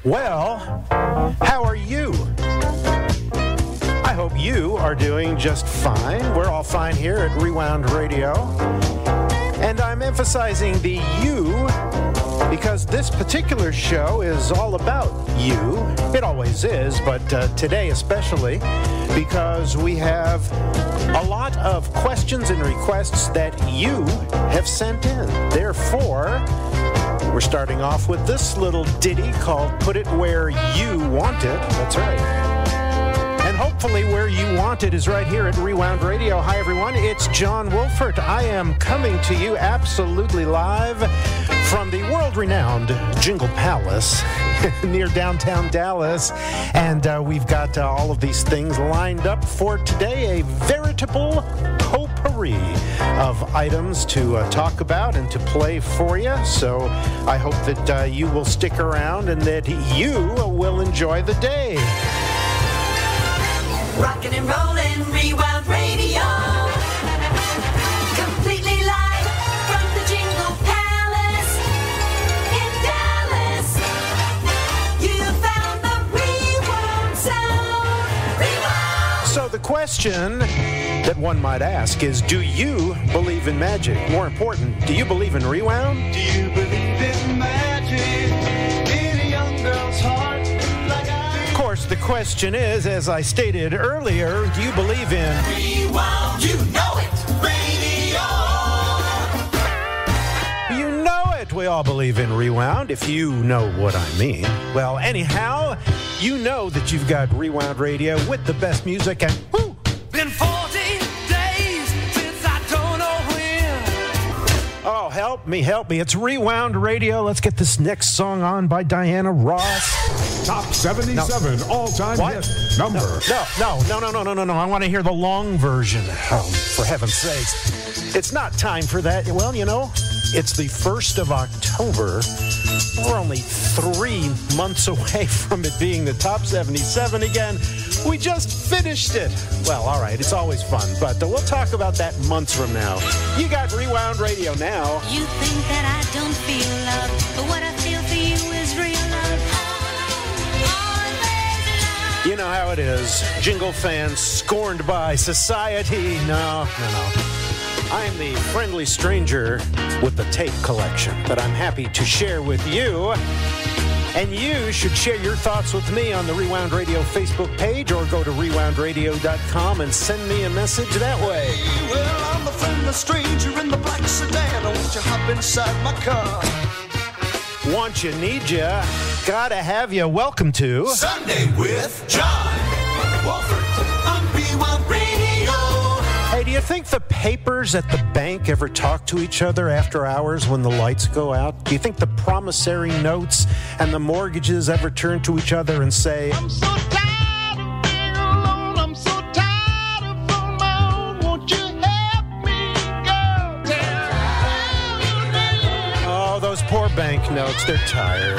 Well, how are you? I hope you are doing just fine. We're all fine here at Rewound Radio. And I'm emphasizing the you because this particular show is all about you. It always is, but today especially because we have a lot of questions and requests that you have sent in. Therefore, we're starting off with this little ditty called Put It Where You Want It. That's right. And hopefully where you want it is right here at Rewound Radio. Hi, everyone. It's John Wolfert. I am coming to you absolutely live from the world-renowned Jingle Palace near downtown Dallas. And we've got all of these things lined up for today. A veritable potpourri of items to talk about and to play for you. So I hope that you will stick around and that you will enjoy the day. Rockin' and rollin', Rewound Radio. Completely live from the Jingle Palace in Dallas. You found the Rewound sound. Rewound! So the question that one might ask is, do you believe in magic? More important, do you believe in Rewound? Do you believe in magic in a young girl's heart? Of course, the question is, as I stated earlier, do you believe in Rewound, you know it, radio. You know it. We all believe in Rewound, if you know what I mean. Well, anyhow, you know that you've got Rewound Radio with the best music and whoo! Been 40 days since I don't know when. Oh, help me. It's Rewound Radio. Let's get this next song on by Diana Ross. Top 77 all-time What? hit number. No. I want to hear the long version. Oh, for heaven's sakes. It's not time for that. Well, you know, it's the 1st of October. We're only 3 months away from it being the top 77 again. We just finished it. Well, all right, it's always fun, but we'll talk about that months from now. You got Rewound Radio now. You think that I don't feel love, but what I feel for you is real love. You know how it is. Jingle fans scorned by society. No. I am the friendly stranger with the tape collection that I'm happy to share with you. And you should share your thoughts with me on the Rewound Radio Facebook page or go to rewoundradio.com and send me a message that way. Well, I'm a friendly stranger in the black sedan. I want you hop inside my car. Want you, need ya, gotta have you. Welcome to Sunday with John Wolfert on Rewound Radio. Hey, do you think the papers at the bank ever talk to each other after hours when the lights go out? Do you think the promissory notes and the mortgages ever turn to each other and say, I'm so tired of being alone. I'm so tired of on my own. Won't you help me, girl? oh, those poor bank notes, they're tired.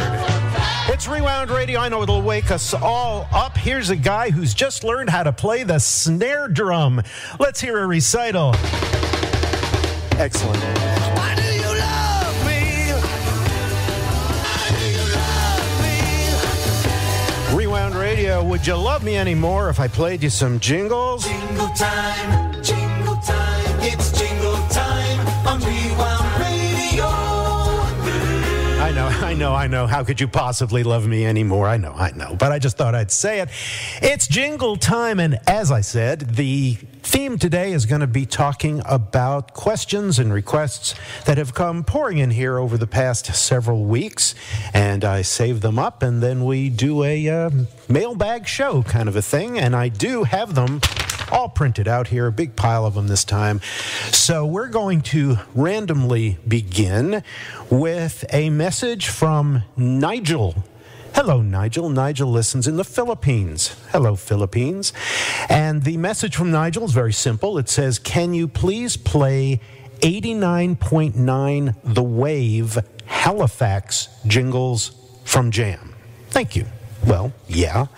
It's Rewound Radio. I know it'll wake us all up. Here's a guy who's just learned how to play the snare drum. Let's hear a recital. Excellent. Why do you love me? Why do you love me? Rewound Radio, would you love me anymore if I played you some jingles? Jingle time, it's jingle time on Rewound Radio. I know. How could you possibly love me anymore? I know. But I just thought I'd say it. It's jingle time, and as I said, the theme today is going to be talking about questions and requests that have come pouring in here over the past several weeks, and I save them up, and then we do a mailbag show kind of a thing, and I do have them all printed out here, a big pile of them this time. So we're going to randomly begin with a message from Nigel. Hello, Nigel. Nigel listens in the Philippines. Hello, Philippines. And the message from Nigel is very simple. It says, can you please play 89.9 The Wave Halifax jingles from Jam? Thank you. Well, yeah.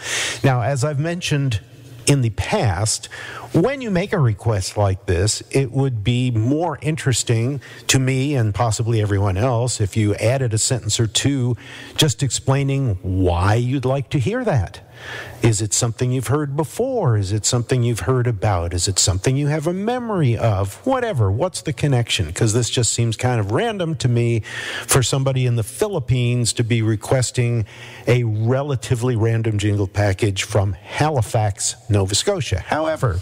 Now, as I've mentioned in the past, when you make a request like this, it would be more interesting to me and possibly everyone else if you added a sentence or two just explaining why you'd like to hear that. Is it something you've heard before? Is it something you've heard about? Is it something you have a memory of? Whatever. What's the connection? Because this just seems kind of random to me for somebody in the Philippines to be requesting a relatively random jingle package from Halifax, Nova Scotia. However,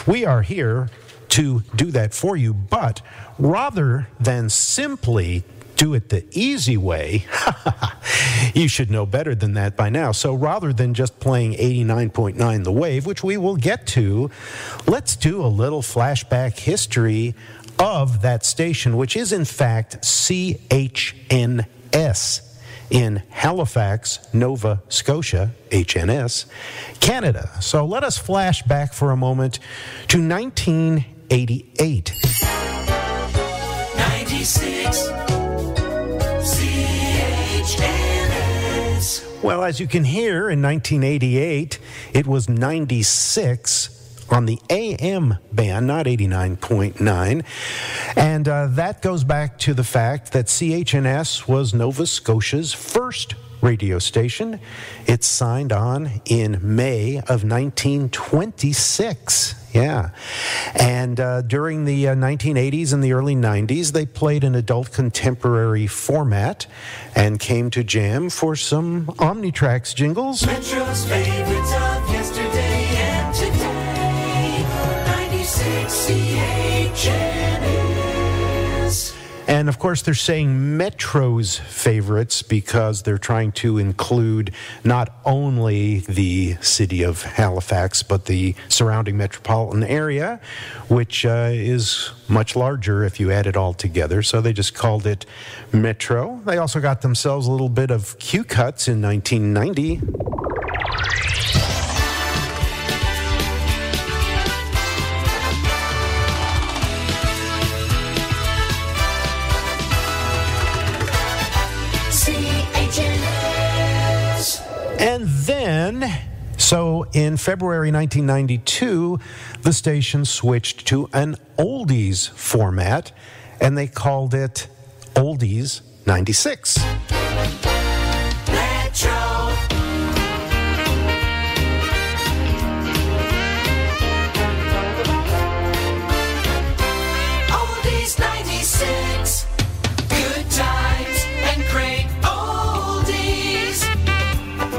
we are here to do that for you, but rather than simply do it the easy way, you should know better than that by now. So rather than just playing 89.9 The Wave, which we will get to, let's do a little flashback history of that station, which is in fact CHNS in Halifax, Nova Scotia, HNS, Canada. So let us flash back for a moment to 1988. 96 CHNS. Well, as you can hear, in 1988, it was 96 on the AM band, not 89.9. And that goes back to the fact that CHNS was Nova Scotia's first radio station. It signed on in May of 1926. Yeah. And during the 1980s and the early 90s, they played an adult contemporary format and came to jam for some Omnitracks jingles. Metro's favorites of yesterday and today. 96 CHNS. And of course, they're saying Metro's favorites because they're trying to include not only the city of Halifax, but the surrounding metropolitan area, which is much larger if you add it all together. So they just called it Metro. They also got themselves a little bit of Q cuts in 1990. And then, so in February 1992, the station switched to an oldies format, and they called it Oldies 96. Metro. Oldies 96. Good times and great oldies.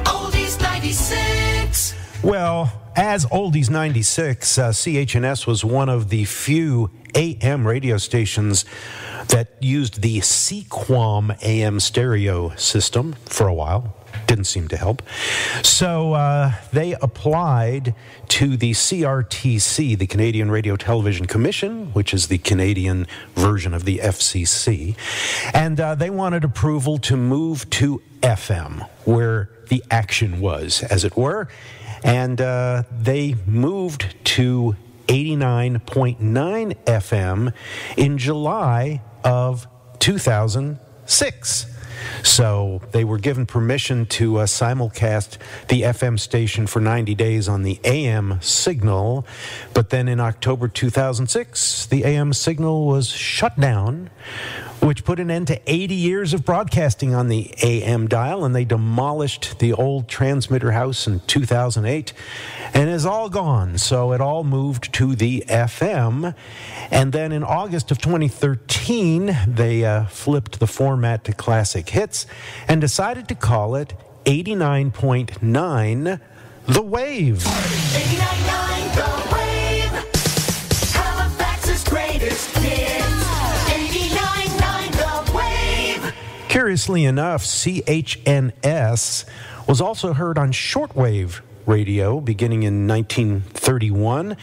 Oldies 96. Well, as Oldies 96, CHNS was one of the few AM radio stations that used the Sequam AM stereo system for a while. Didn't seem to help. So they applied to the CRTC, the Canadian Radio Television Commission, which is the Canadian version of the FCC, and they wanted approval to move to FM, where the action was, as it were, and they moved to 89.9 FM in July of 2006. So they were given permission to simulcast the FM station for 90 days on the AM signal, but then in October 2006, the AM signal was shut down, which put an end to 80 years of broadcasting on the AM dial, and they demolished the old transmitter house in 2008, and is all gone. So it all moved to the FM, and then in August of 2013, they flipped the format to classic hits and decided to call it 89.9 The Wave. 89.9 The Wave. Halifax's greatest hits. 89.9 The Wave. Curiously enough, CHNS was also heard on shortwave radio beginning in 1931.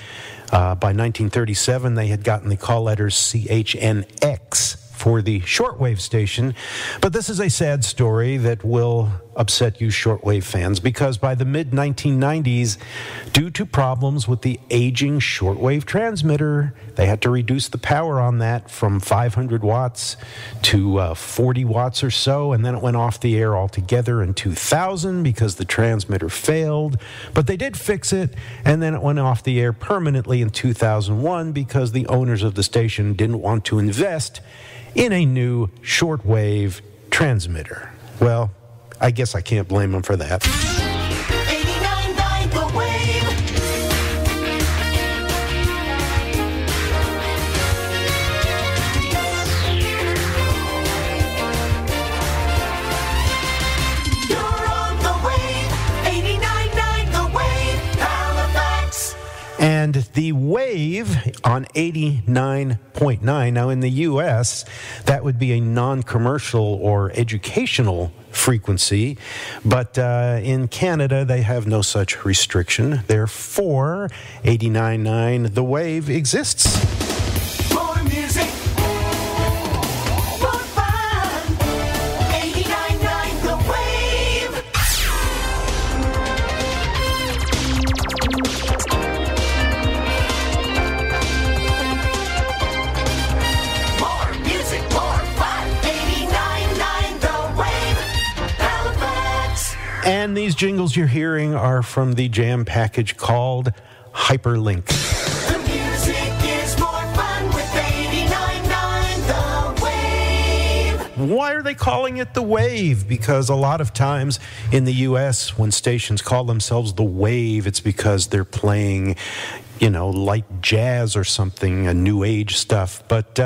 By 1937, they had gotten the call letters CHNX for the shortwave station. But this is a sad story that will upset you shortwave fans, because by the mid-1990s, due to problems with the aging shortwave transmitter, they had to reduce the power on that from 500 watts to 40 watts or so, and then it went off the air altogether in 2000 because the transmitter failed. But they did fix it, and then it went off the air permanently in 2001 because the owners of the station didn't want to invest in a new shortwave transmitter. Well, I guess I can't blame them for that. 89.9 The Wave. You're on the wave. 89.9 The Wave. Halifax. And the wave on 89.9, now in the U.S., that would be a non-commercial or educational frequency, but in Canada, they have no such restriction. Therefore, 89.9 The Wave exists. More music. More fun. 89.9 The Wave. More music, more fun. 89.9 The Wave. Halifax. And these jingles you're hearing are from the jam package called Hyperlink. The music is more fun with 89.9 The Wave. Why are they calling it the Wave? Because a lot of times in the U.S., when stations call themselves the Wave, it's because they're playing, you know, light jazz or something, new age stuff. But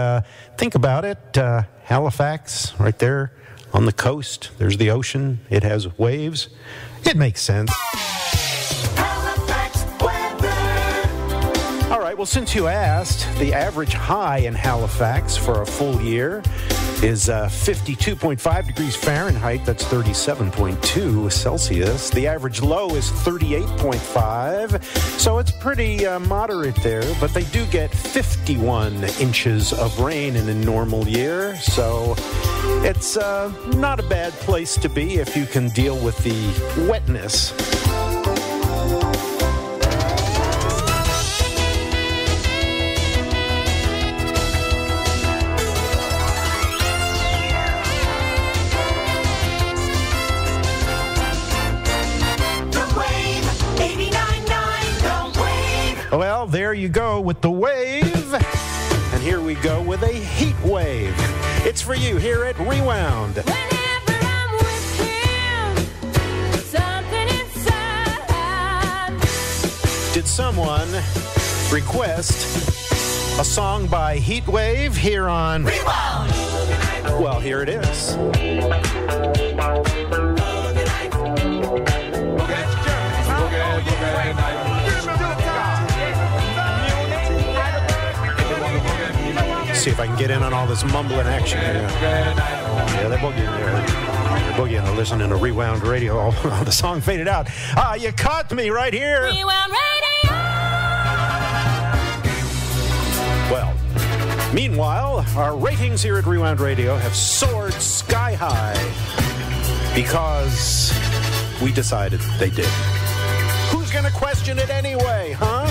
think about it. Halifax, right there on the coast, there's the ocean. It has waves. It makes sense. Halifax weather. All right, well, since you asked, the average high in Halifax for a full year is 52.5 degrees Fahrenheit. That's 37.2 Celsius. The average low is 38.5. So it's pretty moderate there, but they do get 51 inches of rain in a normal year. So it's not a bad place to be if you can deal with the wetness. The Wave. 89.9 The Wave. Well, there you go with the wave. And here we go with a heat wave. It's for you here at Rewound. Whenever I'm with him, something inside. Did someone request a song by Heatwave here on Rewound. Well, here it is. See if I can get in on all this mumbling action here. Yeah, they're boogieing there. They're boogieing. They're listening to Rewound Radio. Oh, the song faded out. Ah, you caught me right here. Rewound Radio. Well, meanwhile, our ratings here at Rewound Radio have soared sky high because we decided they did. Who's going to question it anyway, huh?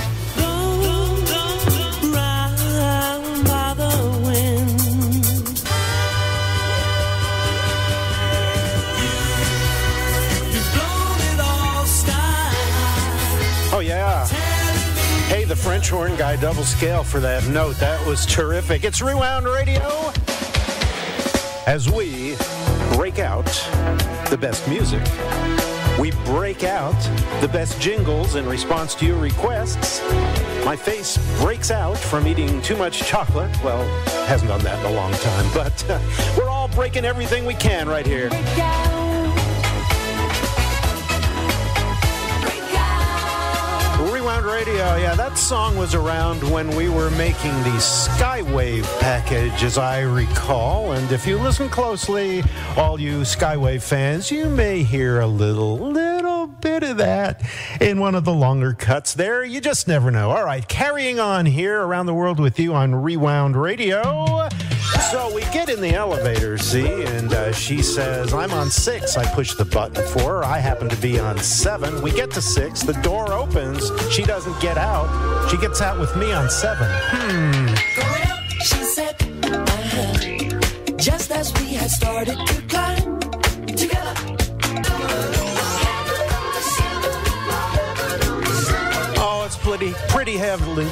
Round by the wind. You've blown it all style. Oh, yeah. Hey, the French horn guy, double scale for that note. That was terrific. It's Rewound Radio as we break out the best music. We break out the best jingles in response to your requests. My face breaks out from eating too much chocolate. Well, hasn't done that in a long time, but we're all breaking everything we can right here. Rewound Radio, yeah, that song was around when we were making the Skywave package, as I recall. And if you listen closely, all you Skywave fans, you may hear a little bit of that in one of the longer cuts there. You just never know. All right, carrying on here around the world with you on Rewound Radio. So we get in the elevator, see, and she says, I'm on 6. I push the button for her. I happen to be on 7. We get to 6. The door opens. She doesn't get out. She gets out with me on 7. Going up, she said, just as we had started to climb together. Oh, it's pretty heavenly.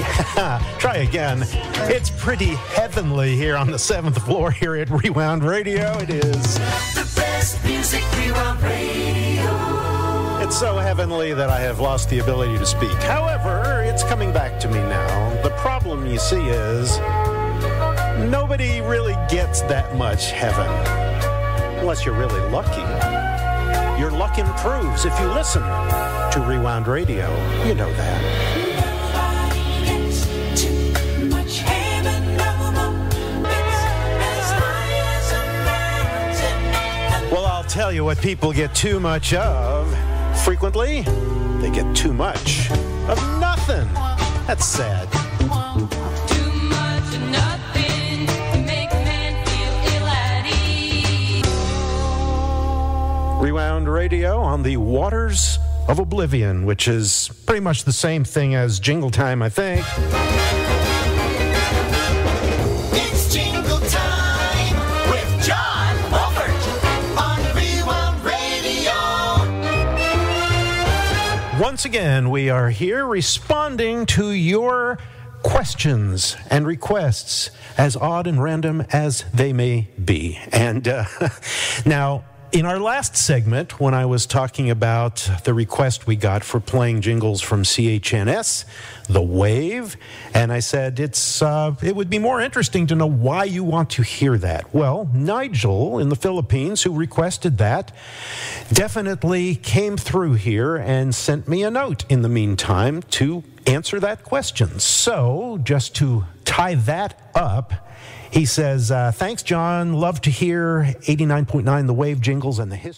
Try again. It's pretty heavenly here on the 7th floor here at Rewound Radio. It is. The best music, Rewound Radio. It's so heavenly that I have lost the ability to speak. However, it's coming back to me now. The problem, you see, is nobody really gets that much heaven. Unless you're really lucky. Your luck improves if you listen to Rewound Radio. You know that. Well, I'll tell you what people get too much of. Frequently, they get too much of nothing. That's sad. Too much of nothing to make a man feel ill at ease. Rewound Radio on the waters of oblivion, which is pretty much the same thing as jingle time, I think. It's jingle time with John Wolfert on Rewound Radio. Once again, we are here responding to your questions and requests, as odd and random as they may be. And now, in our last segment, when I was talking about the request we got for playing jingles from CHNS, The Wave, and I said it would be more interesting to know why you want to hear that. Well, Nigel in the Philippines, who requested that, definitely came through here and sent me a note in the meantime to answer that question. So, just to tie that up, he says, thanks, John. Love to hear 89.9 The Wave jingles and the history.